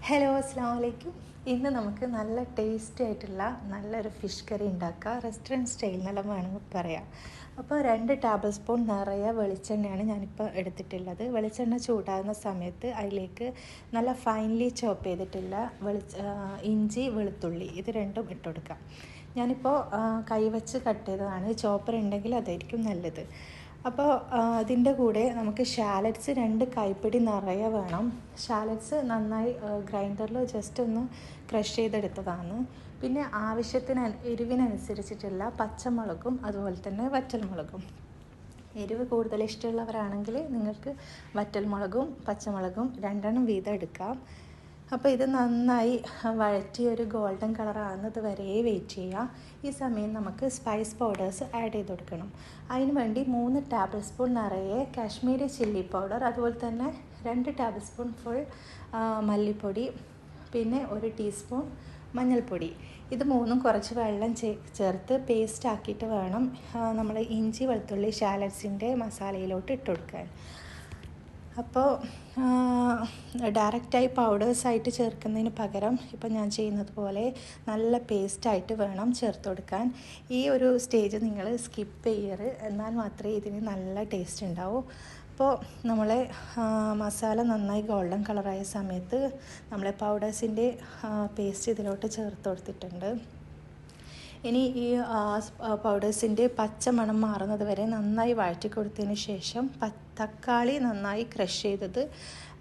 Hello, അസ്സാം വലൈക്കും. ഇന്ന് നമുക്ക് നല്ല ടേസ്റ്റി ആയിട്ടുള്ള നല്ലൊരു ഫിഷ് കറി ഉണ്ടാക്കാം. റെസ്റ്റോറൻറ്റ് സ്റ്റൈലിനെല്ലാം വേണമെങ്കിൽ പറയാം. അപ്പോൾ 2 ടേബിൾ സ്പൂൺ നിറയെ വെളിച്ചെണ്ണയാണ് ഞാനിപ്പോൾ എടുത്തിട്ടുള്ളത്. വെളിച്ചെണ്ണ ചൂടാകുന്ന സമയത്ത് അതിലേക്ക് നല്ല ഫൈൻലി ചോപ്പ് ചെയ്തിട്ടുള്ള ഇഞ്ചി, വെളുത്തുള്ളി ഇത് രണ്ടും ഇട്ട് കൊടുക്കാം. ഞാനിപ്പോൾ കൈവച്ച് കട്ട് ചെയ്തതാണ്. ചോപ്പർ ഉണ്ടെങ്കിൽ അതായിരിക്കും നല്ലത്. അപ്പോൾ അതിൻ്റെ കൂടെ നമുക്ക് ഷാലറ്റ്സ് 2 കൈപ്പിടി നിറയെ വേണം. ഷാലറ്റ്സ് നന്നായി ഗ്രൈൻഡറിൽ ജസ്റ്റ് ഒന്ന് ക്രഷ് ചെയ്തെടുത്തതാണ്. പിന്നെ ആവശ്യത്തിന് എരിവിനനുസരിച്ചിട്ടുള്ള പച്ചമുളകും അതുപോലെ തന്നെ വറ്റൽമുളകും. എരിവ് കൂടുതൽ ഇഷ്ടമുള്ളവരാണെങ്കിൽ നിങ്ങൾക്ക് വറ്റൽമുളകും പച്ചമുളകും 2 വീതം എടുക്കാം. അപ്പോൾ ഇത് നന്നായി വഴറ്റി ഒരു ഗോൾഡൻ കളർ ആകുന്നത് വരെ വെയിറ്റ് ചെയ്യുക. ഈ സമയം നമുക്ക് സ്പൈസ് പൗഡേഴ്സ് ആഡ് ചെയ്ത് കൊടുക്കണം. അതിന് വേണ്ടി 3 ടേബിൾ സ്പൂൺ നിറയെ കാശ്മീരി ചില്ലി പൗഡർ, അതുപോലെ തന്നെ 2 ടേബിൾ സ്പൂൺ ഫുൾ മല്ലിപ്പൊടി, പിന്നെ 1 ടീസ്പൂൺ മഞ്ഞൾപ്പൊടി. ഇത് മൂന്നും കുറച്ച് വെള്ളം ചേർത്ത് പേസ്റ്റ് ആക്കിയിട്ട് വേണം നമ്മൾ ഇഞ്ചി വെളുത്തുള്ളി ഷാലറ്റ്സിൻ്റെ മസാലയിലോട്ട് ഇട്ട് കൊടുക്കാൻ. അപ്പോൾ ഡയറക്റ്റായി പൗഡേഴ്സായിട്ട് ചേർക്കുന്നതിന് പകരം ഇപ്പോൾ ഞാൻ ചെയ്യുന്നത് പോലെ നല്ല പേസ്റ്റായിട്ട് വേണം ചേർത്ത് കൊടുക്കാൻ. ഈ ഒരു സ്റ്റേജ് നിങ്ങൾ സ്കിപ്പ് ചെയ്യരുത്, എന്നാൽ മാത്രമേ ഇതിന് നല്ല ടേസ്റ്റ് ഉണ്ടാവൂ. അപ്പോൾ നമ്മൾ മസാല നന്നായി ഗോൾഡൻ കളറായ സമയത്ത് നമ്മൾ പൗഡേഴ്സിൻ്റെ പേസ്റ്റ് ഇതിലോട്ട് ചേർത്ത് കൊടുത്തിട്ടുണ്ട്. ഇനി ഈ പൗഡേഴ്സിൻ്റെ പച്ച മണം മാറുന്നത് വരെ നന്നായി വഴറ്റി കൊടുത്തതിന് ശേഷം തക്കാളി നന്നായി ക്രഷ് ചെയ്തത്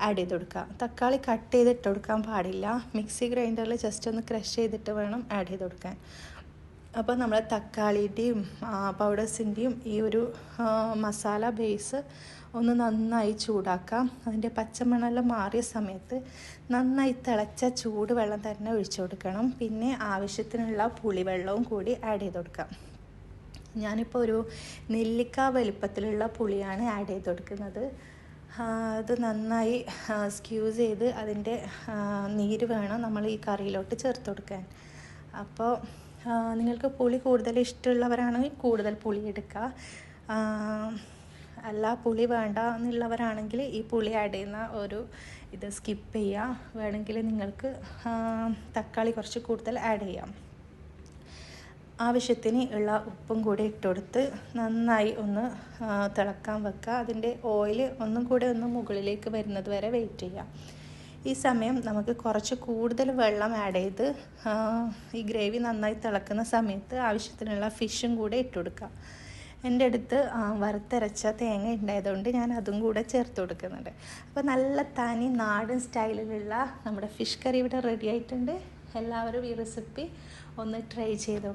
ആഡ് ചെയ്ത് കൊടുക്കുക. തക്കാളി കട്ട് ചെയ്തിട്ട് കൊടുക്കാൻ പാടില്ല. മിക്സി ഗ്രൈൻഡറിൽ ജസ്റ്റ് ഒന്ന് ക്രഷ് ചെയ്തിട്ട് വേണം ആഡ് ചെയ്ത് കൊടുക്കാൻ. അപ്പോൾ നമ്മൾ തക്കാളിയുടെയും പൗഡേഴ്സിൻ്റെയും ഈ ഒരു മസാല ബേസ് ഒന്ന് നന്നായി ചൂടാക്കാം. അതിൻ്റെ പച്ചമണമെല്ലാം മാറിയ സമയത്ത് നന്നായി തിളച്ച ചൂടുവെള്ളം തന്നെ ഒഴിച്ചു കൊടുക്കണം. പിന്നെ ആവശ്യത്തിനുള്ള പുളിവെള്ളവും കൂടി ആഡ് ചെയ്ത് കൊടുക്കാം. ഞാനിപ്പോൾ ഒരു നെല്ലിക്ക വലിപ്പത്തിലുള്ള പുളിയാണ് ആഡ് ചെയ്ത് കൊടുക്കുന്നത്. അത് നന്നായി സ്ക്യൂസ് ചെയ്ത് അതിൻ്റെ നീര് വേണം നമ്മൾ ഈ കറിയിലോട്ട് ചേർത്ത് കൊടുക്കാൻ. അപ്പോൾ നിങ്ങൾക്ക് പുളി കൂടുതൽ ഇഷ്ടമുള്ളവരാണെങ്കിൽ കൂടുതൽ പുളി എടുക്കുക. അല്ല, പുളി വേണ്ട എന്നുള്ളവരാണെങ്കിൽ ഈ പുളി ആഡ് ചെയ്യുന്ന ഒരു ഇത് സ്കിപ്പ് ചെയ്യുക. വേണമെങ്കിൽ നിങ്ങൾക്ക് തക്കാളി കുറച്ച് കൂടുതൽ ആഡ് ചെയ്യാം. ആവശ്യത്തിന് ഉള്ള ഉപ്പും കൂടി ഇട്ട് കൊടുത്ത് നന്നായി ഒന്ന് തിളക്കാൻ വെക്കുക. അതിൻ്റെ ഓയിൽ ഒന്നും കൂടെ ഒന്ന് മുകളിലേക്ക് വരുന്നത് വരെ വെയിറ്റ് ചെയ്യാം. ഈ സമയം നമുക്ക് കുറച്ച് കൂടുതൽ വെള്ളം ആഡ് ചെയ്ത് ഈ ഗ്രേവി നന്നായി തിളക്കുന്ന സമയത്ത് ആവശ്യത്തിനുള്ള ഫിഷും കൂടെ ഇട്ട് കൊടുക്കുക. എൻ്റെ അടുത്ത് വറുത്തരച്ച തേങ്ങ ഉണ്ടായതുകൊണ്ട് ഞാൻ അതും കൂടെ ചേർത്ത് കൊടുക്കുന്നുണ്ട്. അപ്പോൾ നല്ല തനി നാടൻ സ്റ്റൈലിലുള്ള നമ്മുടെ ഫിഷ് കറി ഇവിടെ റെഡി ആയിട്ടുണ്ട്. എല്ലാവരും ഈ റെസിപ്പി ഒന്ന് ട്രൈ ചെയ്തു.